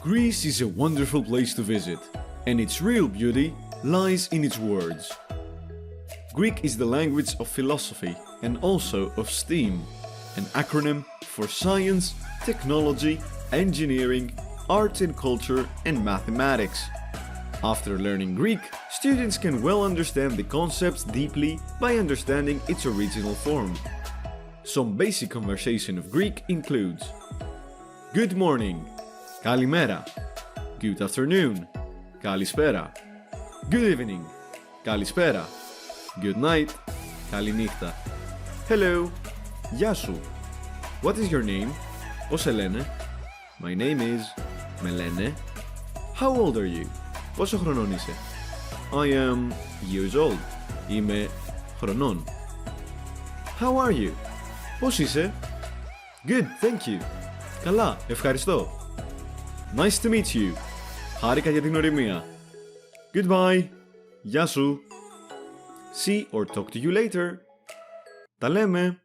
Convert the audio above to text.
Greece is a wonderful place to visit, and its real beauty lies in its words. Greek is the language of philosophy and also of STEAM, an acronym for science, technology, engineering, arts and culture, and mathematics. After learning Greek, students can well understand the concepts deeply by understanding its original form. Some basic conversation of Greek includes: good morning, Καλημέρα. Good afternoon, Καλησπέρα. Good evening, Καλησπέρα. Good night, Καληνύχτα. Hello, Γεια σου. What is your name? Πώς σε λένε? My name is... Με λένε. How old are you? Πόσο χρονών είσαι? I am years old. Είμαι χρονών. How are you? Πώς είσαι? Good, thank you. Καλά, ευχαριστώ. Nice to meet you. Χάρηκα για την ωριμία. Goodbye. Γεια σου. See or talk to you later. Τα λέμε.